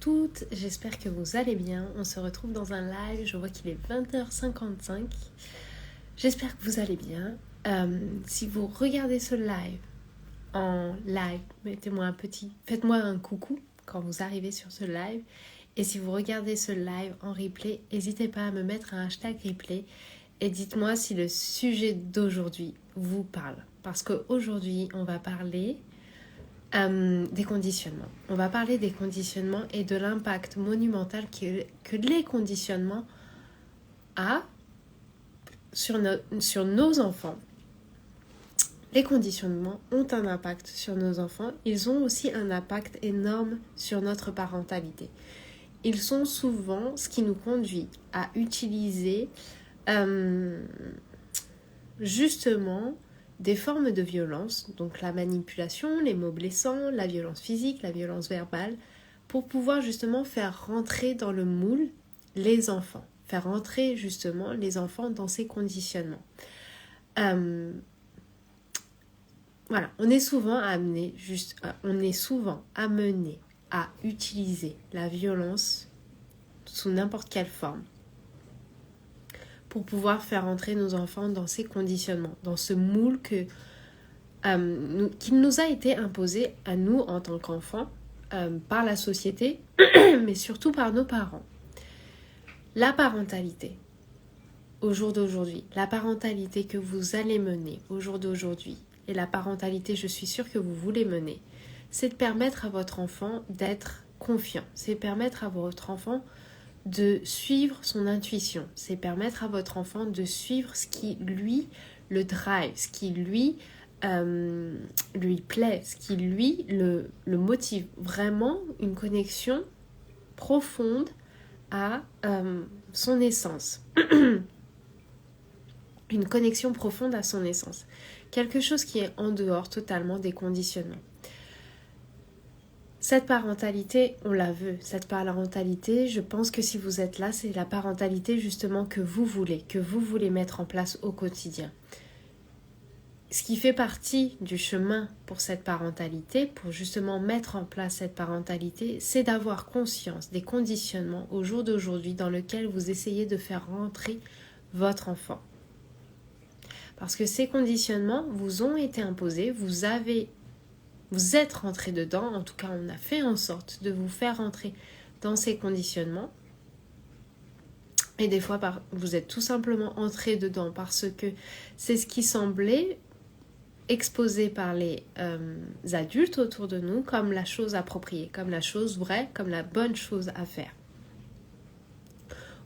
toutes, j'espère que vous allez bien. On se retrouve dans un live, je vois qu'il est 20h55. J'espère que vous allez bien. Si vous regardez ce live en live, faites-moi un coucou quand vous arrivez sur ce live. Et si vous regardez ce live en replay, n'hésitez pas à me mettre un hashtag replay et dites-moi si le sujet d'aujourd'hui vous parle. Parce qu'aujourd'hui, on va parler des conditionnements. On va parler des conditionnements et de l'impact monumental que les conditionnements ont sur nos enfants. Les conditionnements ont un impact sur nos enfants. Ils ont aussi un impact énorme sur notre parentalité. Ils sont souvent ce qui nous conduit à utiliser justement des formes de violence, donc la manipulation, les mots blessants, la violence physique, la violence verbale, pour pouvoir justement faire rentrer dans le moule les enfants, faire rentrer justement les enfants dans ces conditionnements. Voilà, on est souvent amené à utiliser la violence sous n'importe quelle forme pour pouvoir faire entrer nos enfants dans ces conditionnements, dans ce moule qui nous a été imposé à nous en tant qu'enfants, par la société, mais surtout par nos parents. La parentalité, au jour d'aujourd'hui, la parentalité que vous allez mener au jour d'aujourd'hui, et la parentalité, je suis sûre que vous voulez mener, c'est de permettre à votre enfant d'être confiant, c'est permettre à votre enfant de suivre son intuition, c'est permettre à votre enfant de suivre ce qui lui le drive, ce qui lui plaît, ce qui lui le motive. Vraiment une connexion profonde à son essence. Une connexion profonde à son essence. Quelque chose qui est en dehors totalement des conditionnements. Cette parentalité, on la veut. Cette parentalité, je pense que si vous êtes là, c'est la parentalité justement que vous voulez mettre en place au quotidien. Ce qui fait partie du chemin pour cette parentalité, pour justement mettre en place cette parentalité, c'est d'avoir conscience des conditionnements au jour d'aujourd'hui dans lesquels vous essayez de faire rentrer votre enfant. Parce que ces conditionnements vous ont été imposés, vous êtes rentré dedans, en tout cas on a fait en sorte de vous faire rentrer dans ces conditionnements. Et des fois vous êtes tout simplement entré dedans parce que c'est ce qui semblait exposé par les adultes autour de nous comme la chose appropriée, comme la chose vraie, comme la bonne chose à faire.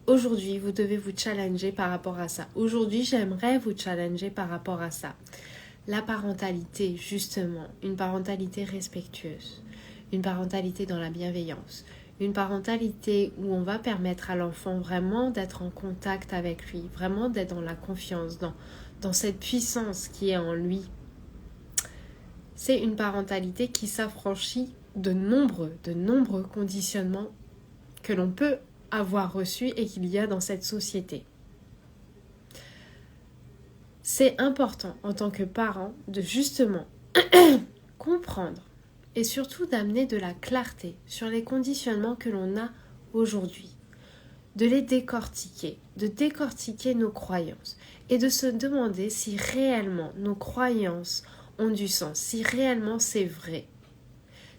Aujourd'hui, vous devez vous challenger par rapport à ça. Aujourd'hui, j'aimerais vous challenger par rapport à ça. La parentalité, justement, une parentalité respectueuse, une parentalité dans la bienveillance, une parentalité où on va permettre à l'enfant vraiment d'être en contact avec lui, vraiment d'être dans la confiance, dans cette puissance qui est en lui. C'est une parentalité qui s'affranchit de nombreux conditionnements que l'on peut avoir reçus et qu'il y a dans cette société. C'est important en tant que parent de justement comprendre et surtout d'amener de la clarté sur les conditionnements que l'on a aujourd'hui, de les décortiquer, de décortiquer nos croyances et de se demander si réellement nos croyances ont du sens, si réellement c'est vrai,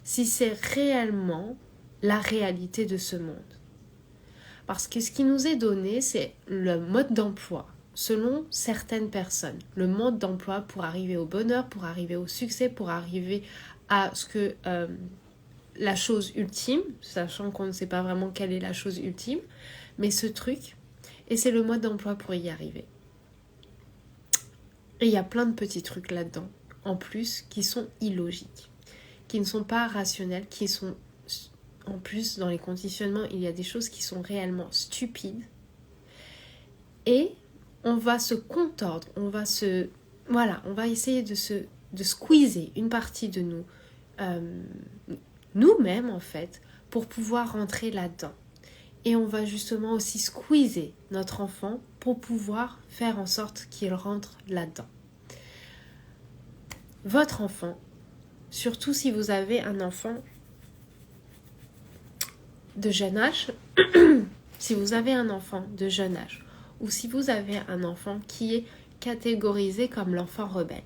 si c'est réellement la réalité de ce monde. Parce que ce qui nous est donné, c'est le mode d'emploi. Selon certaines personnes, le mode d'emploi pour arriver au bonheur, pour arriver au succès, pour arriver à ce que la chose ultime, sachant qu'on ne sait pas vraiment quelle est la chose ultime, mais ce truc, et c'est le mode d'emploi pour y arriver. Et il y a plein de petits trucs là-dedans, en plus, qui sont illogiques, qui ne sont pas rationnels, qui sont, en plus, dans les conditionnements, il y a des choses qui sont réellement stupides. Et on va se contordre, on va essayer de squeezer une partie de nous, nous-mêmes en fait, pour pouvoir rentrer là-dedans. Et on va justement aussi squeezer notre enfant pour pouvoir faire en sorte qu'il rentre là-dedans. Votre enfant, surtout si vous avez un enfant de jeune âge, si vous avez un enfant de jeune âge, ou si vous avez un enfant qui est catégorisé comme l'enfant rebelle,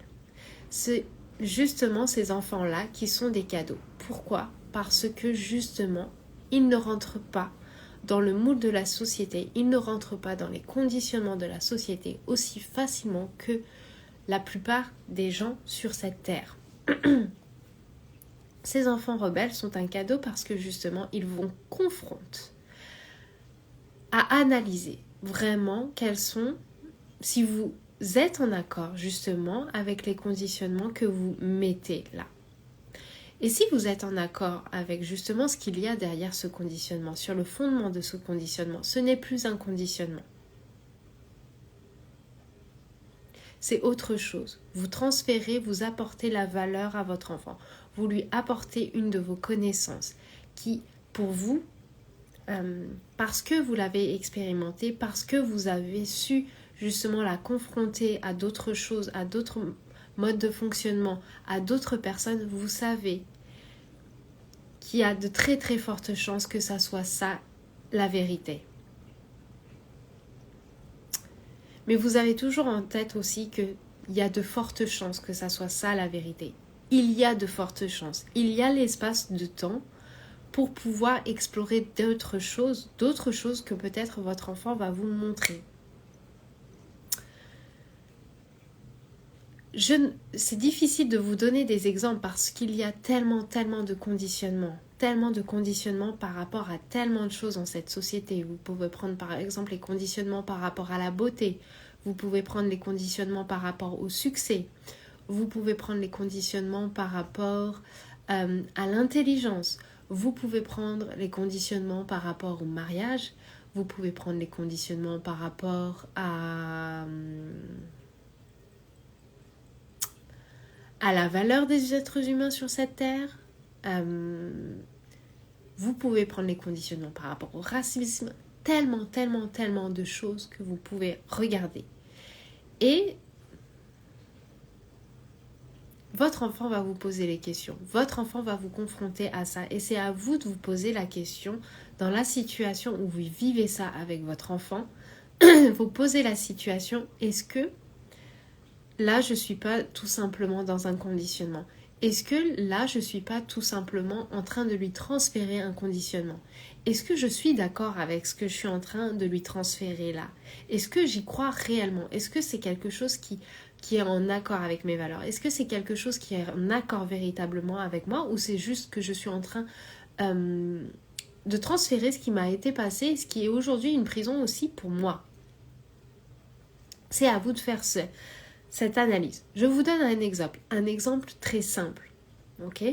c'est justement ces enfants-là qui sont des cadeaux. Pourquoi ? Parce que justement, ils ne rentrent pas dans le moule de la société, ils ne rentrent pas dans les conditionnements de la société aussi facilement que la plupart des gens sur cette terre. Ces enfants rebelles sont un cadeau parce que justement, ils vous confrontent à analyser vraiment quels sont, si vous êtes en accord justement avec les conditionnements que vous mettez là. Et si vous êtes en accord avec justement ce qu'il y a derrière ce conditionnement, sur le fondement de ce conditionnement, ce n'est plus un conditionnement. C'est autre chose. Vous transférez, vous apportez la valeur à votre enfant. Vous lui apportez une de vos connaissances qui, pour vous, parce que vous l'avez expérimenté, parce que vous avez su justement la confronter à d'autres choses, à d'autres modes de fonctionnement, à d'autres personnes, vous savez qu'il y a de très très fortes chances que ça soit ça la vérité. Mais vous avez toujours en tête aussi qu'il y a de fortes chances que ça soit ça la vérité. Il y a de fortes chances. Il y a l'espace de temps pour pouvoir explorer d'autres choses que peut-être votre enfant va vous montrer. C'est difficile de vous donner des exemples parce qu'il y a tellement de conditionnements par rapport à tellement de choses dans cette société. Vous pouvez prendre par exemple les conditionnements par rapport à la beauté, vous pouvez prendre les conditionnements par rapport au succès, vous pouvez prendre les conditionnements par rapport à l'intelligence, vous pouvez prendre les conditionnements par rapport au mariage, vous pouvez prendre les conditionnements par rapport à la valeur des êtres humains sur cette terre. Vous pouvez prendre les conditionnements par rapport au racisme. Tellement de choses que vous pouvez regarder. Et votre enfant va vous poser les questions. Votre enfant va vous confronter à ça. Et c'est à vous de vous poser la question dans la situation où vous vivez ça avec votre enfant. Vous posez la situation, est-ce que là, je ne suis pas tout simplement dans un conditionnement? Est-ce que là, je ne suis pas tout simplement en train de lui transférer un conditionnement? Est-ce que je suis d'accord avec ce que je suis en train de lui transférer là? Est-ce que j'y crois réellement? Est-ce que c'est quelque chose qui est en accord avec mes valeurs? Est-ce que c'est quelque chose qui est en accord véritablement avec moi? Ou c'est juste que je suis en train de transférer ce qui m'a été passé, ce qui est aujourd'hui une prison aussi pour moi? C'est à vous de faire cette analyse. Je vous donne un exemple très simple, ok?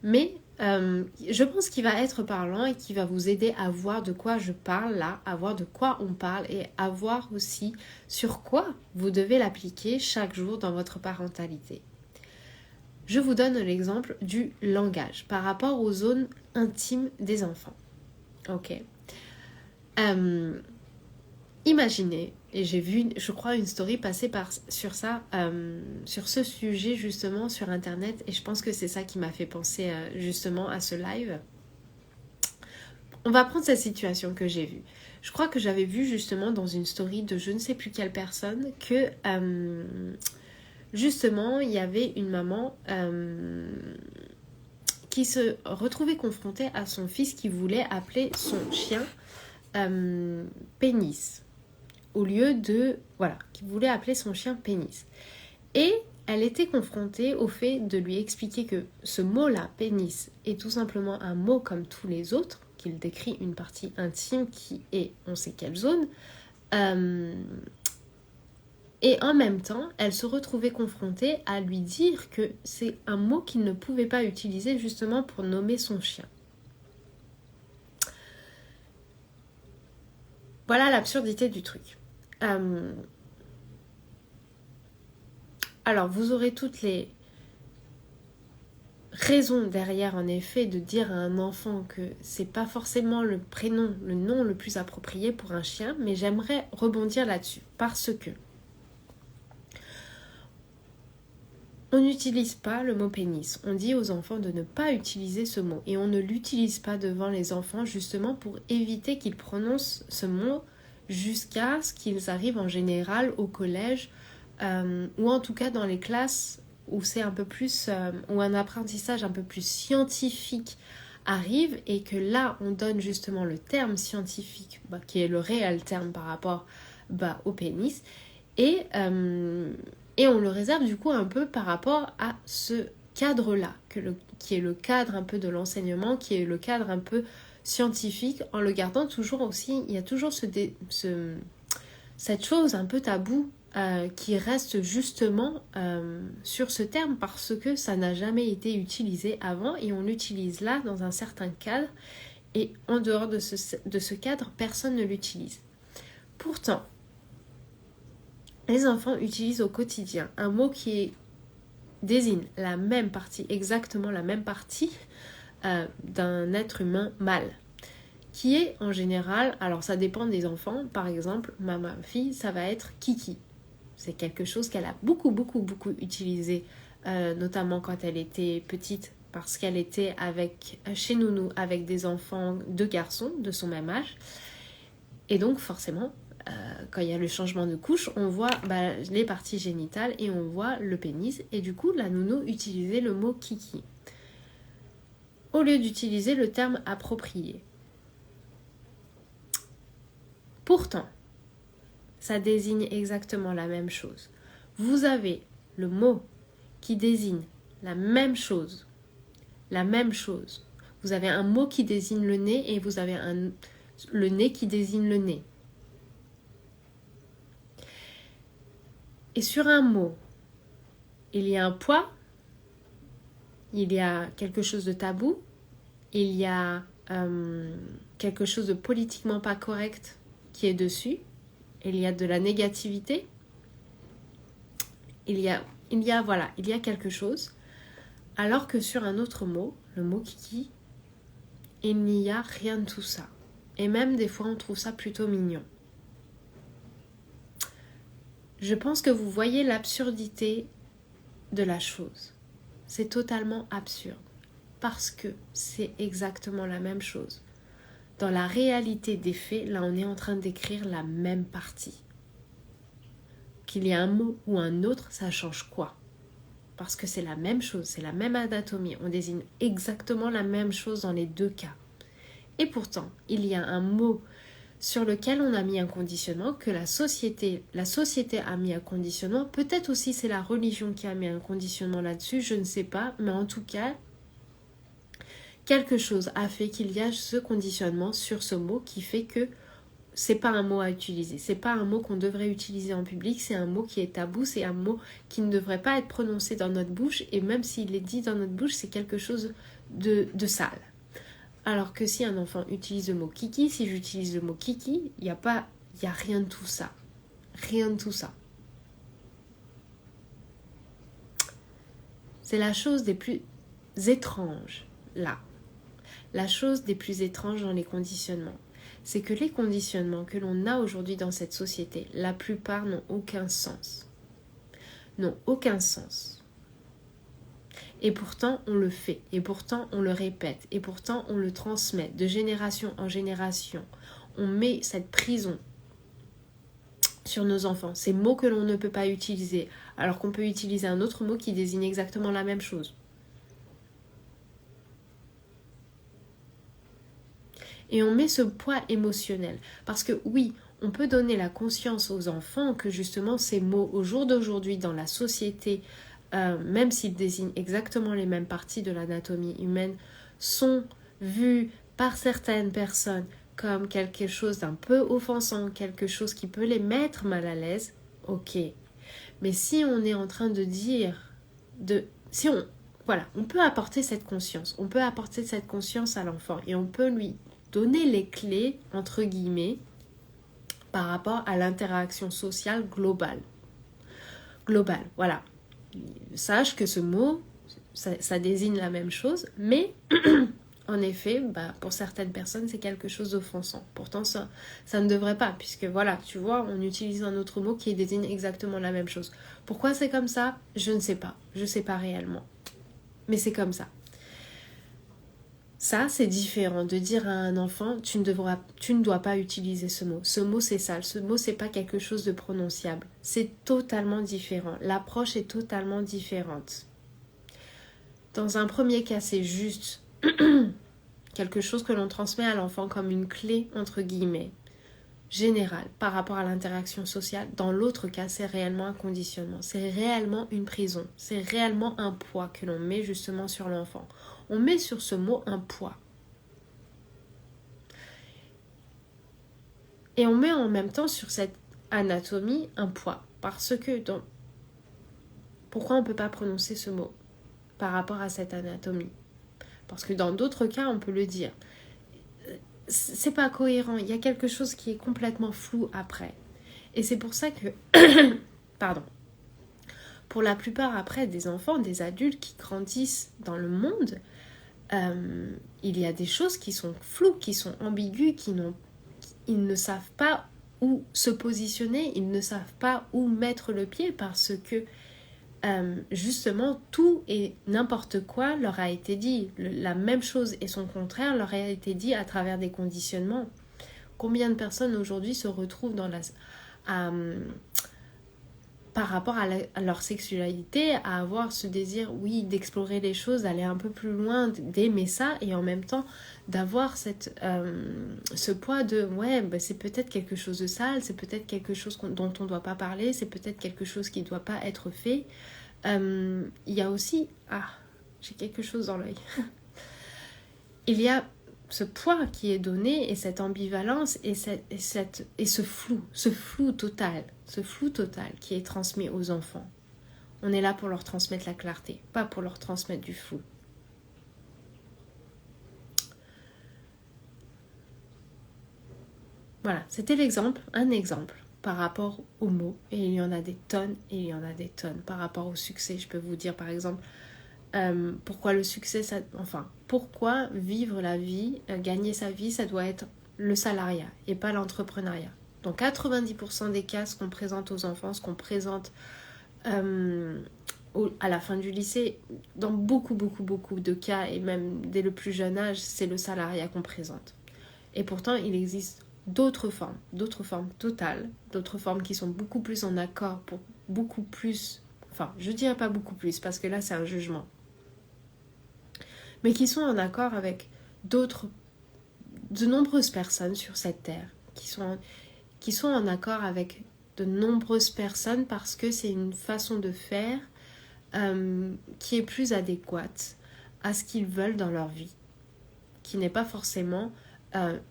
Mais je pense qu'il va être parlant et qui va vous aider à voir de quoi je parle là, à voir de quoi on parle et à voir aussi sur quoi vous devez l'appliquer chaque jour dans votre parentalité. Je vous donne l'exemple du langage par rapport aux zones intimes des enfants, ok? Imaginez, et j'ai vu, je crois, une story passer sur ça, sur ce sujet justement sur internet, et je pense que c'est ça qui m'a fait penser justement à ce live. On va prendre cette situation que j'ai vue. Je crois que j'avais vu justement dans une story de je ne sais plus quelle personne que justement il y avait une maman qui se retrouvait confrontée à son fils qui voulait appeler son chien pénis. Au lieu de, qui voulait appeler son chien pénis. Et elle était confrontée au fait de lui expliquer que ce mot-là, pénis, est tout simplement un mot comme tous les autres, qu'il décrit une partie intime qui est on sait quelle zone. Et en même temps, elle se retrouvait confrontée à lui dire que c'est un mot qu'il ne pouvait pas utiliser justement pour nommer son chien. Voilà l'absurdité du truc. Alors, vous aurez toutes les raisons derrière, en effet, de dire à un enfant que c'est pas forcément le nom le plus approprié pour un chien, mais j'aimerais rebondir là-dessus, parce que On n'utilise pas le mot pénis. On dit aux enfants de ne pas utiliser ce mot. Et on ne l'utilise pas devant les enfants justement pour éviter qu'ils prononcent ce mot jusqu'à ce qu'ils arrivent en général au collège ou en tout cas dans les classes où c'est un peu plus, où un apprentissage un peu plus scientifique arrive et que là on donne justement le terme scientifique qui est le réel terme par rapport au pénis et on le réserve du coup un peu par rapport à ce cadre-là, qui est le cadre un peu de l'enseignement, qui est le cadre un peu scientifique, en le gardant toujours aussi, il y a toujours cette chose un peu taboue qui reste justement sur ce terme parce que ça n'a jamais été utilisé avant et on l'utilise là dans un certain cadre et en dehors de ce cadre, personne ne l'utilise. Pourtant, les enfants utilisent au quotidien un mot qui désigne la même partie, exactement la même partie d'un être humain mâle, qui est en général, alors ça dépend des enfants, par exemple, ma fille, ça va être Kiki. C'est quelque chose qu'elle a beaucoup utilisé, notamment quand elle était petite, parce qu'elle était chez Nounou avec des enfants, 2 garçons de son même âge. Et donc forcément, quand il y a le changement de couche, on voit les parties génitales et on voit le pénis. Et du coup, la nounou utilisait le mot Kiki au lieu d'utiliser le terme approprié. Pourtant, ça désigne exactement la même chose. Vous avez le mot qui désigne la même chose. La même chose. Vous avez un mot qui désigne le nez et vous avez le nez qui désigne le nez. Et sur un mot, il y a un poids, il y a quelque chose de tabou, il y a quelque chose de politiquement pas correct qui est dessus, il y a de la négativité, il y a quelque chose, alors que sur un autre mot, le mot Kiki, il n'y a rien de tout ça. Et même des fois, on trouve ça plutôt mignon. Je pense que vous voyez l'absurdité de la chose. C'est totalement absurde. Parce que c'est exactement la même chose. Dans la réalité des faits, là on est en train d'écrire la même partie. Qu'il y ait un mot ou un autre, ça change quoi? Parce que c'est la même chose, c'est la même anatomie. On désigne exactement la même chose dans les 2 cas. Et pourtant, il y a un mot sur lequel on a mis un conditionnement, que la société a mis un conditionnement. Peut-être aussi c'est la religion qui a mis un conditionnement là-dessus, je ne sais pas. Mais en tout cas, quelque chose a fait qu'il y a ce conditionnement sur ce mot qui fait que c'est pas un mot à utiliser. C'est pas un mot qu'on devrait utiliser en public, c'est un mot qui est tabou, c'est un mot qui ne devrait pas être prononcé dans notre bouche. Et même s'il est dit dans notre bouche, c'est quelque chose de sale. Alors que si un enfant utilise le mot Kiki, si j'utilise le mot Kiki, il y a rien de tout ça. Rien de tout ça. C'est la chose des plus étranges, là. La chose des plus étranges dans les conditionnements. C'est que les conditionnements que l'on a aujourd'hui dans cette société, la plupart n'ont aucun sens. N'ont aucun sens. Et pourtant, on le fait, et pourtant, on le répète, et pourtant, on le transmet de génération en génération. On met cette prison sur nos enfants, ces mots que l'on ne peut pas utiliser, alors qu'on peut utiliser un autre mot qui désigne exactement la même chose. Et on met ce poids émotionnel, parce que oui, on peut donner la conscience aux enfants que justement ces mots, au jour d'aujourd'hui, dans la société, même s'ils désignent exactement les mêmes parties de l'anatomie humaine, sont vus par certaines personnes comme quelque chose d'un peu offensant, quelque chose qui peut les mettre mal à l'aise, ok. Mais si on est en train de dire, on peut apporter cette conscience, à l'enfant et on peut lui donner les clés, entre guillemets, par rapport à l'interaction sociale globale. Globale, voilà. Sache que ce mot, ça désigne la même chose, mais en effet, pour certaines personnes, c'est quelque chose d'offensant. Pourtant, ça ne devrait pas, puisque voilà, tu vois, on utilise un autre mot qui désigne exactement la même chose. Pourquoi c'est comme ça? Je ne sais pas. Je ne sais pas réellement. Mais c'est comme ça. Ça, c'est différent de dire à un enfant, tu ne dois pas utiliser ce mot. Ce mot, c'est sale. Ce mot, c'est pas quelque chose de prononciable. C'est totalement différent. L'approche est totalement différente. Dans un premier cas, c'est juste quelque chose que l'on transmet à l'enfant comme une clé, entre guillemets, générale par rapport à l'interaction sociale. Dans l'autre cas, c'est réellement un conditionnement. C'est réellement une prison. C'est réellement un poids que l'on met justement sur l'enfant. On met sur ce mot un poids. Et on met en même temps sur cette anatomie un poids. Parce que pourquoi on ne peut pas prononcer ce mot par rapport à cette anatomie? Parce que dans d'autres cas, on peut le dire. C'est pas cohérent. Il y a quelque chose qui est complètement flou après. Et c'est pour ça que... Pardon. Pour la plupart après des enfants, des adultes qui grandissent dans le monde, il y a des choses qui sont floues, qui sont ambiguës, ils ne savent pas où se positionner, ils ne savent pas où mettre le pied parce que justement tout et n'importe quoi leur a été dit. La même chose et son contraire leur a été dit à travers des conditionnements. Combien de personnes aujourd'hui se retrouvent par rapport à leur sexualité, à avoir ce désir, oui, d'explorer les choses, d'aller un peu plus loin, d'aimer ça, et en même temps d'avoir ce poids de, ouais, c'est peut-être quelque chose de sale, c'est peut-être quelque chose dont on ne doit pas parler, c'est peut-être quelque chose qui ne doit pas être fait. Il y a aussi... Ah, j'ai quelque chose dans l'œil. Il y a ce poids qui est donné et cette ambivalence et ce flou total qui est transmis aux enfants. On est là pour leur transmettre la clarté, pas pour leur transmettre du flou. Voilà, c'était un exemple par rapport aux mots. Et il y en a des tonnes et il y en a des tonnes. Par rapport au succès, je peux vous dire par exemple... pourquoi le succès, pourquoi vivre la vie, gagner sa vie, ça doit être le salariat et pas l'entrepreneuriat. Donc 90% des cas, ce qu'on présente aux enfants, ce qu'on présente à la fin du lycée, dans beaucoup de cas, et même dès le plus jeune âge, c'est le salariat qu'on présente. Et pourtant, il existe d'autres formes totales, d'autres formes qui sont beaucoup plus en accord, pour beaucoup plus, enfin, je dirais pas beaucoup plus, parce que là, c'est un jugement, mais qui sont en accord avec de nombreuses personnes sur cette terre, qui sont en accord avec de nombreuses personnes parce que c'est une façon de faire qui est plus adéquate à ce qu'ils veulent dans leur vie, qui n'est pas forcément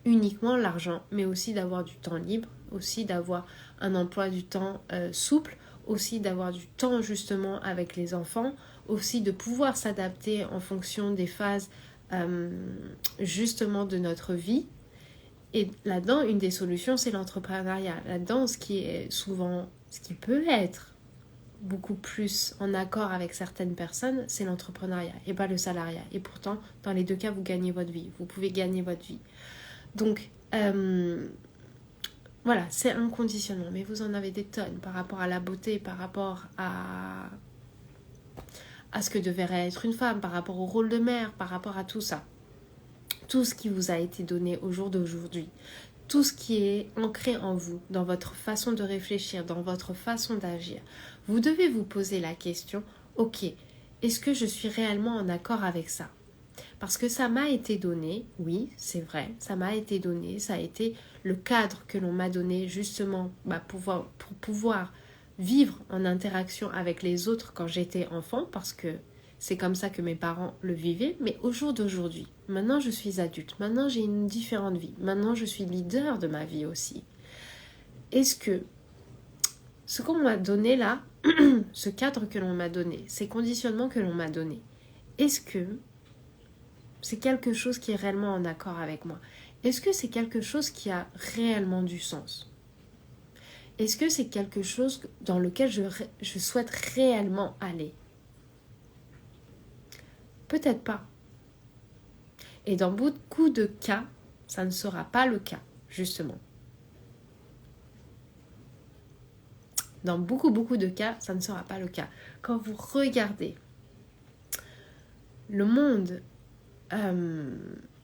uniquement l'argent, mais aussi d'avoir du temps libre, aussi d'avoir un emploi du temps souple, aussi d'avoir du temps justement avec les enfants, aussi de pouvoir s'adapter en fonction des phases justement de notre vie. Et là-dedans, une des solutions, c'est l'entrepreneuriat. Là-dedans, ce qui peut être beaucoup plus en accord avec certaines personnes, c'est l'entrepreneuriat et pas le salariat. Et pourtant, dans les deux cas, vous gagnez votre vie. Vous pouvez gagner votre vie. Donc, voilà, c'est un conditionnement. Mais vous en avez des tonnes par rapport à la beauté, par rapport à ce que devrait être une femme, par rapport au rôle de mère, par rapport à tout ça. Tout ce qui vous a été donné au jour d'aujourd'hui, tout ce qui est ancré en vous, dans votre façon de réfléchir, dans votre façon d'agir. Vous devez vous poser la question, ok, est-ce que je suis réellement en accord avec ça? Parce que ça m'a été donné, oui, c'est vrai, ça m'a été donné, ça a été le cadre que l'on m'a donné justement pour pouvoir vivre en interaction avec les autres quand j'étais enfant, parce que c'est comme ça que mes parents le vivaient, mais au jour d'aujourd'hui, maintenant je suis adulte, maintenant j'ai une différente vie, maintenant je suis leader de ma vie aussi. Est-ce que ce qu'on m'a donné là, ce cadre que l'on m'a donné, ces conditionnements que l'on m'a donnés, est-ce que c'est quelque chose qui est réellement en accord avec moi? Est-ce que c'est quelque chose qui a réellement du sens? Est-ce que c'est quelque chose dans lequel je souhaite réellement aller? Peut-être pas. Et dans beaucoup de cas, ça ne sera pas le cas, justement. Dans beaucoup de cas, ça ne sera pas le cas. Quand vous regardez le monde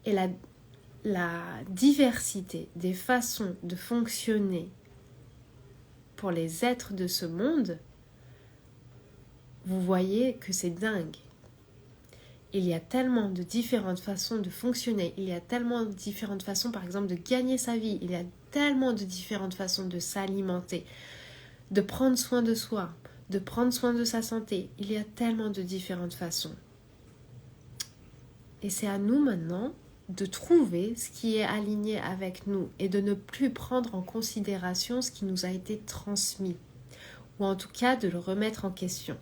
et la diversité des façons de fonctionner pour les êtres de ce monde, vous voyez que c'est dingue. Il y a tellement de différentes façons de fonctionner, il y a tellement de différentes façons, par exemple, de gagner sa vie, il y a tellement de différentes façons de s'alimenter, de prendre soin de soi, de prendre soin de sa santé. Il y a tellement de différentes façons. Et c'est à nous maintenant de trouver ce qui est aligné avec nous et de ne plus prendre en considération ce qui nous a été transmis, ou en tout cas de le remettre en question,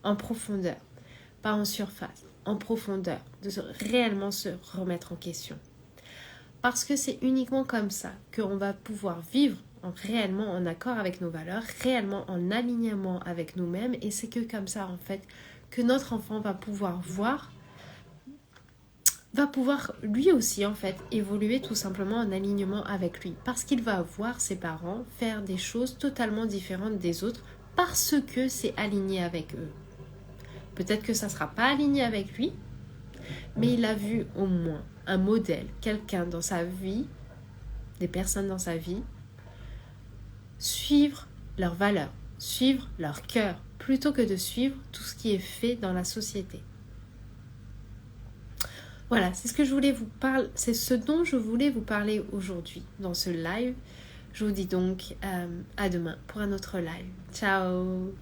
en profondeur, pas en surface, en profondeur, de réellement se remettre en question. Parce que c'est uniquement comme ça qu'on va pouvoir vivre réellement en accord avec nos valeurs, réellement en alignement avec nous-mêmes, et c'est que comme ça en fait que notre enfant va pouvoir lui aussi en fait évoluer tout simplement en alignement avec lui, parce qu'il va voir ses parents faire des choses totalement différentes des autres parce que c'est aligné avec eux. Peut-être que ça ne sera pas aligné avec lui, mais il a vu au moins un modèle, quelqu'un dans sa vie, des personnes dans sa vie, suivre leurs valeurs, suivre leur cœur, plutôt que de suivre tout ce qui est fait dans la société. Voilà, c'est ce dont je voulais vous parler aujourd'hui dans ce live. Je vous dis donc à demain pour un autre live. Ciao!